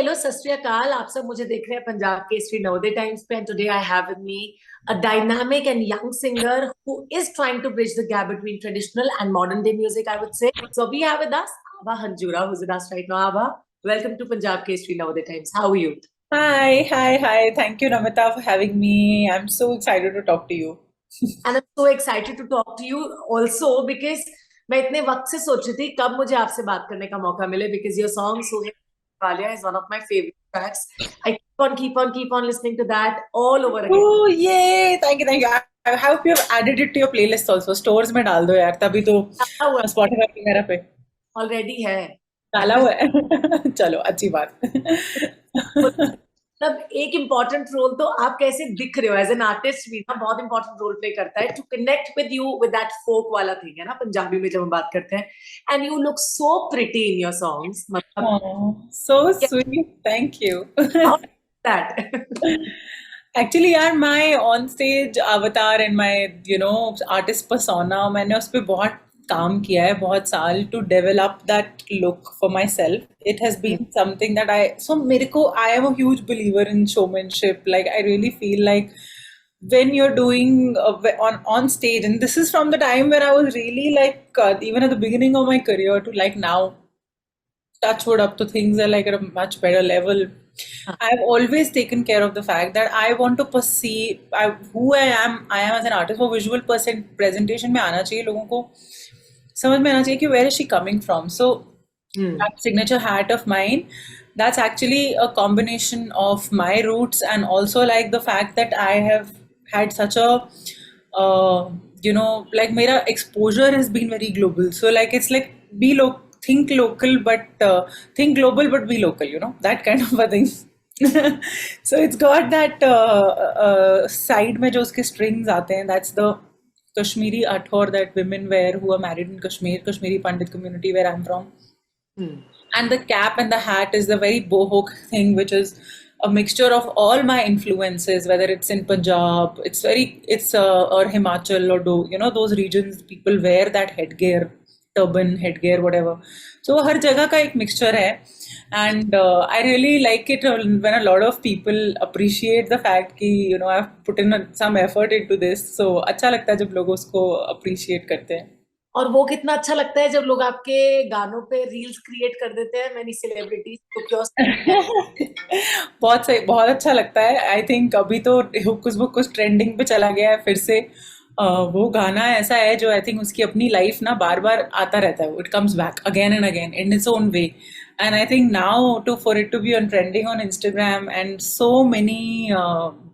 Hello सत श्री अकाल। आप सब मुझे देख रहे हैं पंजाब केसरी नवोदय टाइम्स पे, and today I have with me a dynamic and young singer who is trying to bridge the gap between traditional and modern day music, I would say. So we have with us Abha Hanjura, who's with us right now. Abha, welcome to Punjab Kesari Navode Times. How are you? Hi, hi, hi. Thank you, Namita, for having me. I'm so excited to talk to you. And I'm so excited to talk to you also because मैं इतने वक्त से सोच रही थी कब मुझे आपसे बात करने का मौका मिले, because your song Suhe Walia is one of my favorite tracks. I keep on listening to that all over again. Oh, yay! Thank you, thank you. I hope you have added it to your playlist also. Stores में डाल दो यार, तभी तो डाला हुआ Spotify वगैरह पे ऑलरेडी है। डाला हुआ है। चलो, अच्छी बात। मतलब एक इम्पोर्टेंट रोल तो आप कैसे दिख रहे हो एज एन आर्टिस्ट भी ना, बहुत इंपॉर्टेंट रोल प्ले करता है to connect with you with that folk वाला थिंग है ना, पंजाबी में जब हम बात करते हैं। And you look so pretty in your songs, मतलब Oh, so sweet. Thanक you. That. Actually, यार, my on stage avatar and my artist persona, मैंने उस पे बहुत काम किया है, बहुत साल to develop that look for myself. It has been something that I am a huge believer in showmanship. Like, I really feel like when you're doing on stage, and this is from the time when I was really like even at the beginning of my career to like now, touch wood, up to things are like at a much better level. I've always taken care of the fact that I want to perceive who I am. I am as an artist. वो visual presentation में आना चाहिए, लोगों को समझ में आना चाहिए कि where is she coming from. So that signature hat of mine, that's actually a combination of my roots and also like the fact that I have had such a like मेरा exposure has been very global. So like it's like think local but think global but be local, that kind of a thing. So it's got that side में जो उसके strings आते हैं, that's the Kashmiri athor that women wear who are married in Kashmir, Kashmiri Pandit community where I'm from. And the cap and the hat is the very boho thing, which is a mixture of all my influences, whether it's in Punjab, or Himachal or those regions, people wear that headgear, turban, headgear, whatever. So हर जगह का एक mixture है, and I really like it when a lot of people appreciate the fact कि I've put in some effort into this. So अच्छा लगता है जब लोग उसको appreciate करते हैं. और वो कितना अच्छा लगता है जब लोग आपके गानों पे रील्स क्रिएट कर देते हैं, मैनी सेलिब्रिटीज तो क्यों। बहुत सही, बहुत अच्छा लगता है। आई थिंक अभी तो हुक्स बुक्स ट्रेंडिंग पे चला गया है फिर से। वो गाना ऐसा है जो आई थिंक उसकी अपनी लाइफ ना बार बार आता रहता है, it comes back again and again in its own way. And I think now for it to be on trending on Instagram and so many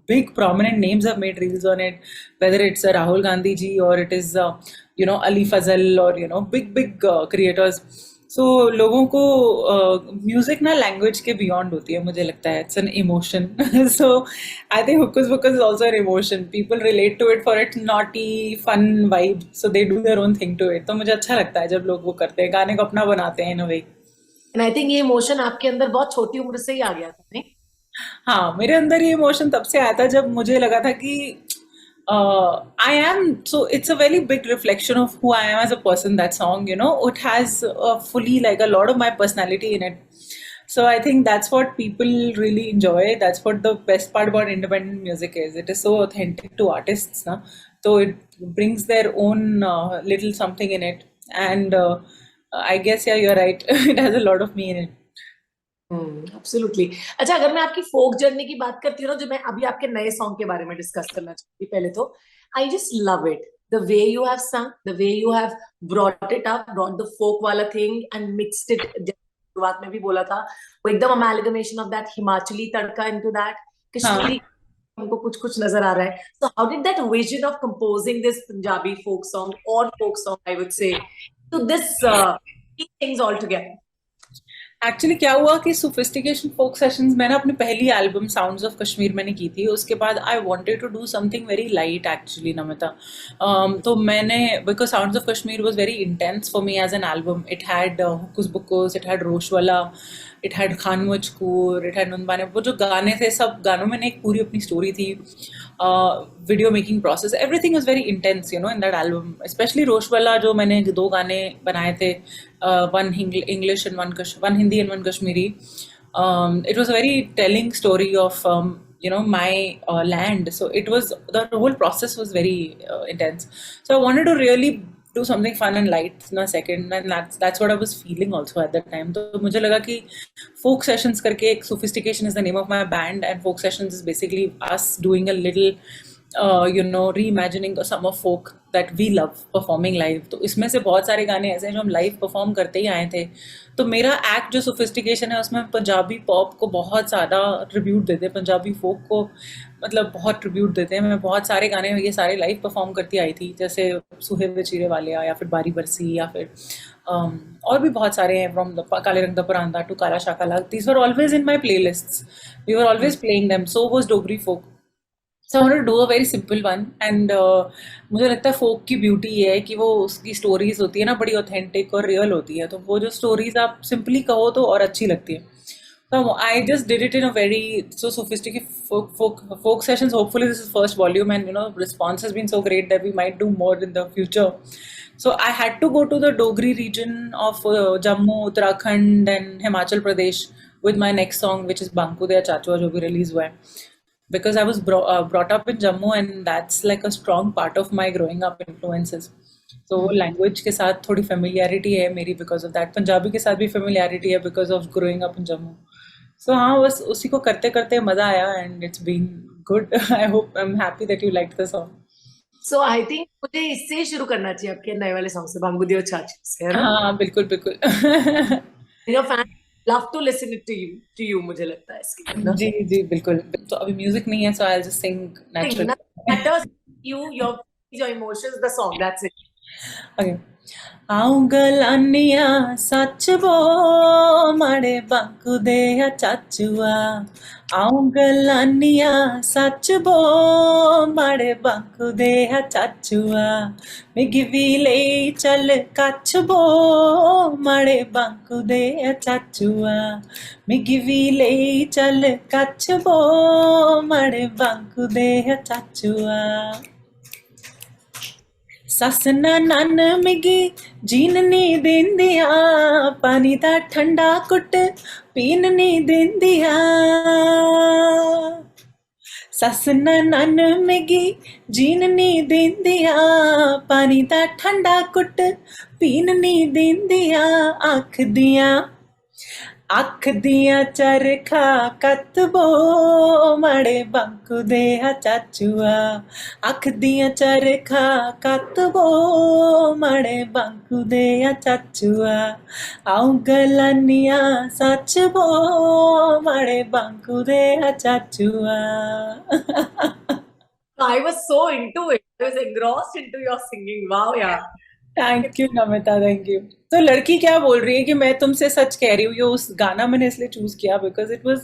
big prominent names have made reels on it, whether it's Rahul Gandhi ji or it is Ali Fazal or big creators. So लोगों को music ना language के beyond होती है, मुझे लगता है it's an emotion. So I think Hukus Bukus is also an emotion. People relate to it for its naughty fun vibe, so they do their own thing to it. तो मुझे अच्छा लगता है जब लोग वो करते हैं, गाने को अपना बनाते हैं इन अ वे. एंड आई थिंक ये इमोशन आपके अंदर बहुत छोटी उम्र से ही आ गया था, नहीं? हाँ, मेरे अंदर ये इमोशन तब से आया था जब मुझे लगा था कि I am, so it's a very big reflection of who I am as a person, that song, it has fully like a lot of my personality in it. So I think that's what people really enjoy. That's what the best part about independent music is. It is so authentic to artists, na? So it brings their own little something in it. And I guess, yeah, you're right. It has a lot of me in it. Absolutely. अच्छा, अगर मैं आपकी फोक journey की बात करती हूँ ना, जो मैं अभी आपके नए सॉन्ग के बारे में डिस्कस करना चाहती हूँ, पहले तो I just love it the way you have sung, the way you have brought it up, brought the folk वाला थिंग एंड मिक्स्ड इट। शुरुआत में भी बोला था वो एकदम amalgamation of that Himachali tadka into that हाँ. कश्मीरी, हमको कुछ कुछ नजर आ रहा है। So how did that vision of composing this Punjabi folk song और folk song I would say to this things all together? Actually क्या हुआ कि सोफिस्टिकेशन फोक सेशंस मैंने अपनी पहली एल्बम साउंड्स ऑफ कश्मीर मैंने की थी. उसके बाद I wanted to do something very light actually, Namita. तो मैंने, because sounds of Kashmir was very intense for me as an album. It had hooks books, it had Roshewala, it had Khan Mazkoor, it had नुनबाने. वो जो गाने थे, सब गानों में एक पूरी अपनी स्टोरी थी. Video making process, everything was very intense in that album. Specially Roshewala जो मैंने 2 गाने बनाए थे, one English and one Hindi and one Kashmiri. It was a very telling story of my land. So it was, the whole process was very intense. So I wanted to really do something fun and light in a second, and that's what I was feeling also at that time. तो मुझे लगा कि folk sessions करके एक, sophistication is the name of my band, and folk sessions is basically us doing a little reimagining some of folk that we love performing live. तो इसमें से बहुत सारे गाने ऐसे हैं जो हम लाइव परफॉर्म करते ही आए थे. तो मेरा एक्ट जो सोफिस्टिकेशन है उसमें पंजाबी पॉप को बहुत ज़्यादा ट्रिब्यूट देते हैं, पंजाबी फोक को मतलब बहुत ट्रिब्यूट देते हैं. मैं बहुत सारे गाने ये सारे लाइव परफॉर्म करती आई थी, जैसे सुहे वे चीरे वालिया या फिर बारी बरसी या फिर और भी बहुत सारे हैं, फ्रॉम द काले रंग दा Paranda to Kala Shah Kala. These were always in my play we were always playing them. So was Dogri folk. So I wanted to do a very simple one. And मुझे लगता है फोक की ब्यूटी ये है कि वो उसकी स्टोरीज होती है ना, बड़ी ऑथेंटिक और रियल होती है. तो वो जो स्टोरीज आप सिंपली कहो तो और अच्छी लगती है. So I just did it in a very so sophisticated folk sessions. Hopefully this is first volume, and response has been so great that we might do more in the future. So I had to go to the Dogri region of Jammu, Uttarakhand and Himachal Pradesh with my next song, which is Banku Deya Chachua, जो भी release हुआ है. Because I was brought up in Jammu, and that's like a strong part of my growing up influences. So language के साथ थोड़ी familiarity है मेरी because of that. Punjabi के साथ भी familiarity है because of growing up in Jammu. So हाँ, बस उसी को करते करते मजा आया, and it's been good. I'm happy that you liked the song. So I think मुझे इससे ही शुरू करना चाहिए आपके नए वाले सॉन्ग से, बांगू दियो चाची से, है ना? हाँ बिल्कुल बिल्कुल. Your fans love to listen it to you मुझे लगता है इसके, है ना? जी जी बिल्कुल. तो अभी म्यूजिक नहीं है, so I'll just sing naturally. Matters your emotions, the song, that's it. Okay. आऊं गलानिया सच बो माड़े बांकू दे चाचुआ. आऊं गलानिया सच बो माड़े बांकू दे चाचुआ. मिगी भी ले चल कच्छ बो माड़े बांकू दे चाचुआ. मिगी भी ले चल कच्छ बो माड़े बांकू दे चाचुआ. सस नन मिगी जीन नी दिंदिया, पानी दा ठंडा कुट पीन नी दिंदिया. सस नन मिगी जीन नी दिंदिया, पानी दा ठंडा कुट पीन नी दिंदिया. अख दियां चरखा कतबो माड़े बांकू दे चाचुआ. अख दियां चरखा कतबो माड़े बांकू दे चाचुआ. आऊं गलानिया सच बो माड़े बांकू दे चाचुआ. I was so into it. I was engrossed into your singing. Wow, yeah. Thank you Namita, thank you. तो लड़की क्या बोल रही है कि मैं तुमसे सच कह रही हूँ, ये उस गाना मैंने इसलिए चूज किया because it was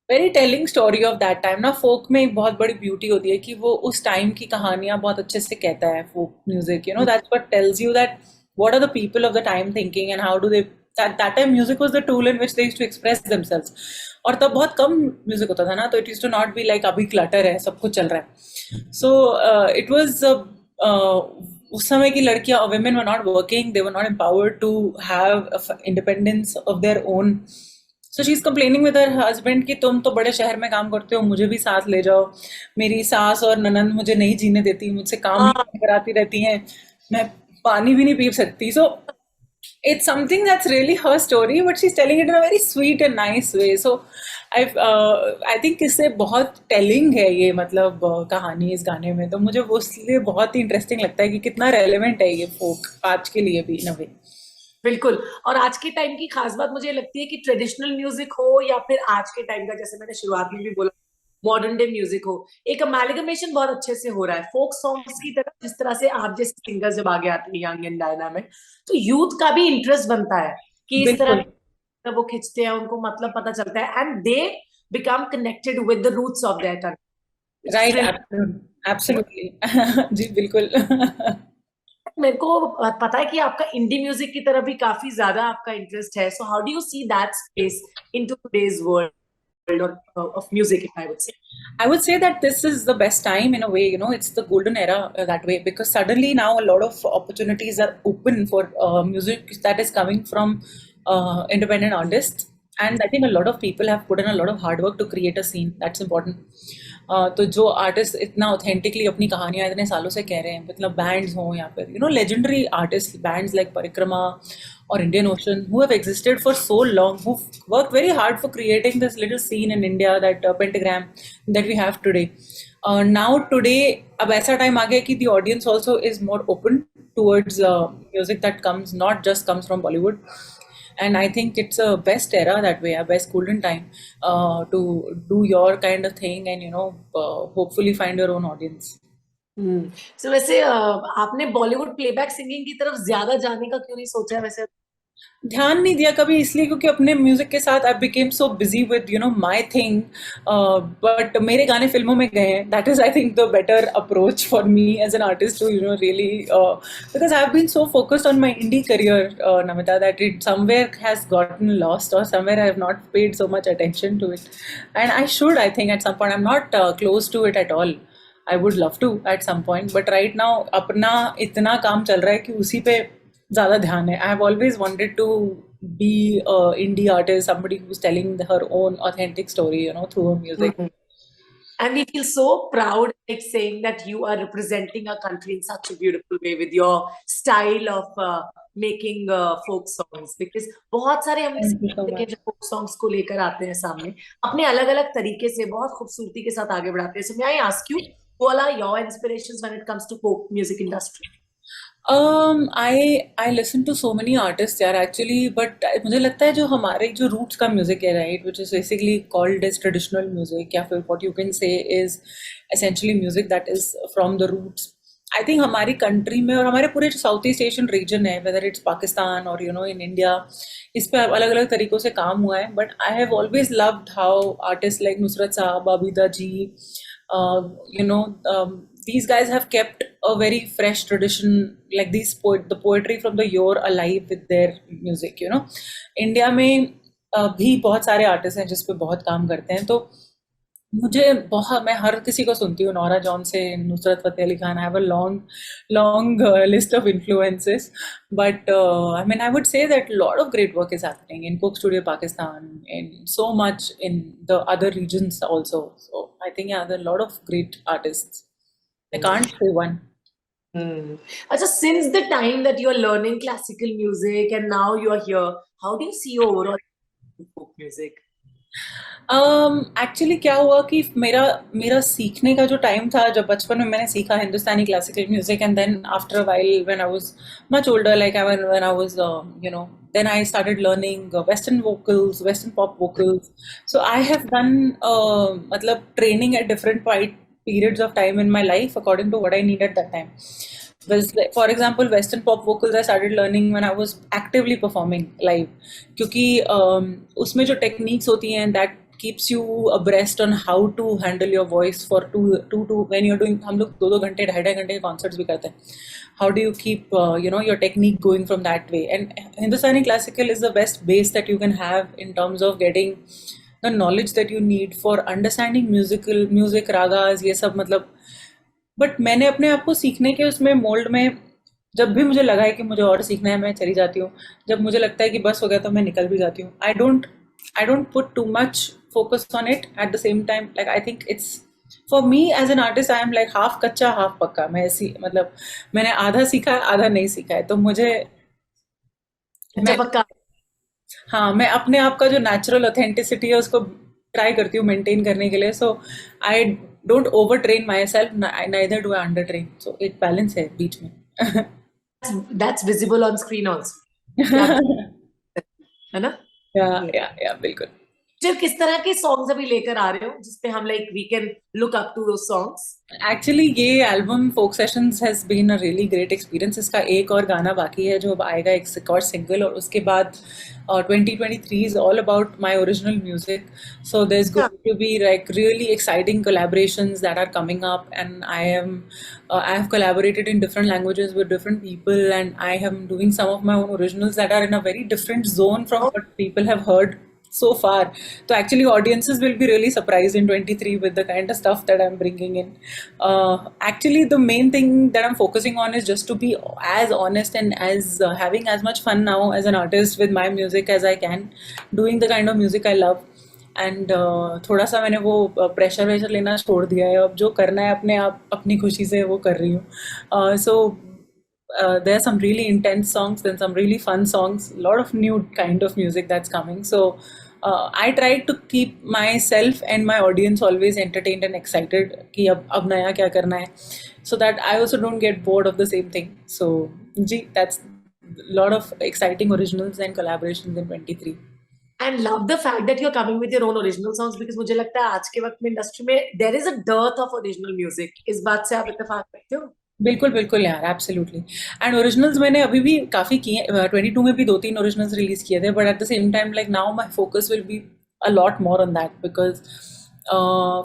very telling story of that time ना. फोक में एक बहुत बड़ी ब्यूटी होती है कि वो उस टाइम की कहानियां बहुत अच्छे से कहता है. Folk music that's what tells you that what are the people of the time thinking and how do they. that time music was the tool in which they used to express themselves. और तब बहुत कम music होता था ना, तो it used to not be like अभी clutter है, सब कुछ चल रहा है. So it was उस समय की लड़कियां, women were not working, they were not empowered to have independence of their own. So she's complaining with her husband कि तुम तो बड़े शहर में काम करते हो, मुझे भी साथ ले जाओ. मेरी सास और ननंद मुझे नहीं जीने देती, मुझसे काम भी कराती रहती हैं, मैं पानी भी नहीं पी सकती. So it's something that's really her story, but she's telling it in a very sweet and nice way. So I think इससे बहुत telling है ये, मतलब कहानी इस गाने में. तो मुझे वो इसलिए बहुत ही इंटरेस्टिंग लगता है कि कितना रेलेवेंट है ये फोक आज के लिए भी, इन अ वे. बिल्कुल. और आज के टाइम की खास बात मुझे लगती है कि ट्रेडिशनल म्यूजिक हो या फिर आज के टाइम का, जैसे मैंने शुरुआत में भी बोला, मॉडर्न डे म्यूजिक हो, एक अमेलगमेशन बहुत अच्छे से हो रहा है फोक सॉन्ग्स की तरफ. जिस तरह से आप जैसे सिंगर्स जब आगे आते हैं, यंग एंड डायनामिक, तो यूथ का भी इंटरेस्ट बनता है कि इस तरह वो खींचते हैं, उनको मतलब पता चलता है, and they become connected with the roots of their country. Right, absolutely. जी बिल्कुल. मेरे को पता है कि आपका इंडी म्यूजिक की तरफ भी काफी ज्यादा आपका इंटरेस्ट है. So how do you see that space into today's world of music, if I would say that this is the best time in a way, it's the golden era that way, because suddenly now a lot of opportunities are open for music that is coming from independent artists. and I think a lot of people have put in a lot of hard work to create a scene. That's important. तो जो artist इतना authentically अपनी कहानियां इतने सालों से कह रहे हैं, मतलब बैंड्स हों या फिर लेजेंडरी आर्टिस्ट बैंड्स लाइक परिक्रमा or Indian Ocean, who have existed for so long, who've worked very hard for creating this little scene in India, that Pentagram that we have today. Now today, अब ऐसा time आ गया कि the audience also is more open towards music that comes, not just comes from Bollywood. And I think it's a best era that way, a best golden time to do your kind of thing and hopefully find your own audience. So वैसे आपने Bollywood playback singing की तरफ ज्यादा जाने का क्यों नहीं सोचा है वैसे? ध्यान नहीं दिया कभी, इसलिए क्योंकि अपने म्यूजिक के साथ I became so busy with my thing, but मेरे गाने फिल्मों में गए हैं. That is I think the better approach for me as an artist to really, because I have been so focused on my indie career, Namita, that it somewhere has gotten lost, or somewhere I have not paid so much attention to it, and I should, I think, at some point. I'm not close to it at all. I would love to at some point, but right now अपना इतना काम चल रहा है कि उसी पे ज़्यादा ध्यान है. I have always wanted to be a indie artist, somebody who's telling her own authentic story, through her music. And we feel so proud, like saying that you are representing our country in such a beautiful way with your style of making folk songs. Because बहुत सारे हम Thank you so much. जो folk songs को लेकर आते हैं सामने, अपने अलग अलग तरीके से बहुत खूबसूरती के साथ आगे बढ़ाते हैं. So may I ask you, what are your inspirations when it comes to folk music industry? I listen to so many artists यार actually, but मुझे लगता है जो हमारे जो roots का music है, right, which is basically called as traditional music, या फिर what you can say is essentially music that is from the roots. I think हमारी country में और हमारे पूरे जो South East Asian region है, whether it's Pakistan or in India, इस पे अलग अलग तरीकों से काम हुआ है. But I have always loved how artists like Nusrat Saab, Abida ji, these guys have kept a very fresh tradition, like the poetry from the yore alive with their music. India में भी बहुत सारे artist हैं जिस पे बहुत काम करते हैं. तो मैं हर किसी को सुनती हूँ, नोरा जॉन से Nusrat Fateh Ali Khan. I have a long list of influences, but I would say that a lot of great work is happening in Coke Studio Pakistan, and so much in the other regions also. So I think there are a lot of great artists. I can't say one. So since the time that you are learning classical music and now you are here, how do you see your overall folk music? Actually क्या हुआ कि मेरा सीखने का जो time था, जब बचपन में मैंने सीखा Hindustani classical music, and then after a while when I was much older, like when I was then I started learning western vocals, western pop vocals. So I have done matlab training at different periods of time in my life according to what I need at that time. For example, western pop vocals I started learning when I was actively performing live, क्योंकि उसमें जो techniques होती हैं that keeps you abreast on how to handle your voice for two when you're doing, हम लोग 2 घंटे 2.5 घंटे के concerts भी करते हैं. How do you keep your technique going from that way? And Hindustani classical is the best base that you can have in terms of getting the knowledge that you need for understanding music ragas, ये सब मतलब. But मैंने अपने आप को सीखने के उसमें मोल्ड में, जब भी मुझे लगा है कि मुझे और सीखना है, मैं चली जाती हूँ. जब मुझे लगता है कि बस हो गया तो मैं निकल भी जाती हूँ. I don't put too much focus on it at the same time. Like I think it's for me as an artist, I am like half कच्चा हाफ पक्का. मैं ऐसी मतलब मैंने आधा सीखा है आधा नहीं सीखा है. तो मुझे हाँ, मैं अपने आप का जो नेचुरल ऑथेंटिसिटी है उसको ट्राई करती हूँ मेंटेन करने के लिए. So I don't over train myself, neither do I under train. सो एक बैलेंस है बीच में. That's visible on screen also. है ना? या बिल्कुल. किस तरह के सॉन्ग्स अभी लेकर आ रहे हो जिसपे हम like we can look up to those songs? Actually ये album folk sessions has been a really great experience. इसका एक और गाना बाकी है जो अब आएगा, एक और सिंगल, और उसके बाद 2023 is all about my original music. So there's going to be like really exciting collaborations that are coming up, and I have collaborated in different languages with different people, and I am doing some of my own originals that are in a very different zone from what people have heard so far. So actually, audiences will be really surprised in 23 with the kind of stuff that I'm bringing in. Actually, the main thing that I'm focusing on is just to be as honest and as having as much fun now as an artist with my music as I can, doing the kind of music I love. And थोड़ा सा मैंने वो pressure वेशर लेना छोड़ दिया है. अब जो करना है अपने आप अपनी खुशी से वो कर रही हूँ. सो there are some really intense songs, then some really fun songs, a lot of new kind of music that's coming. So I try to keep myself and my audience always entertained and excited कि अब नया क्या करना है, so that I also don't get bored of the same thing. So ji, that's a lot of exciting originals and collaborations in 23. And love the fact that you're coming with your own original songs because मुझे लगता है आज के वक्त में industry में there is a dearth of original music. इस बात से आप इत्तेफाक करते हो? बिल्कुल बिल्कुल यार, एब्सोल्युटली. एंड ओरिजिनल्स मैंने अभी भी काफ़ी किए. 22 में भी 2-3 ओरिजिनल्स रिलीज किए थे, but at the same time like now my focus will be a lot more on that, because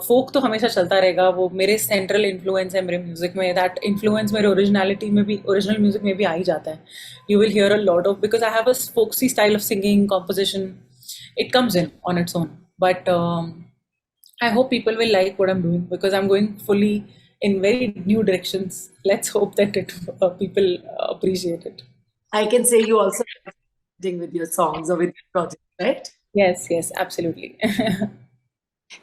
folk तो हमेशा चलता रहेगा. वो मेरे सेंट्रल इन्फ्लुएंस है मेरे म्यूजिक में. दैट इन्फ्लुएंस मेरे ओरिजिनलिटी में भी, ओरिजिनल म्यूजिक में भी आ ही जाता है. You will hear a lot of, because I have a folksy style of singing, composition. It comes in on its own, but I hope people will like what I'm doing because I'm going fully in very new directions. Let's hope that people appreciate it. I can say you also are with your songs or with your project, right? Yes, absolutely.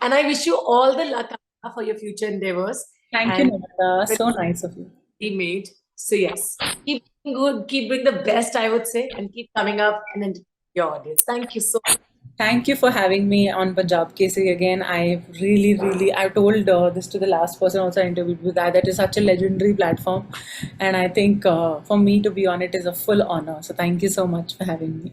And I wish you all the luck for your future endeavors. Thank you, Namrata. So nice of you. Be made. So yes, keep doing good, keep doing the best, I would say, and keep coming up and entertaining your audience. Thank you so much. Thank you for having me on Punjab Kesari again. I've told this to the last person also I interviewed with that is such a legendary platform. And I think for me to be on it is a full honor. So thank you so much for having me.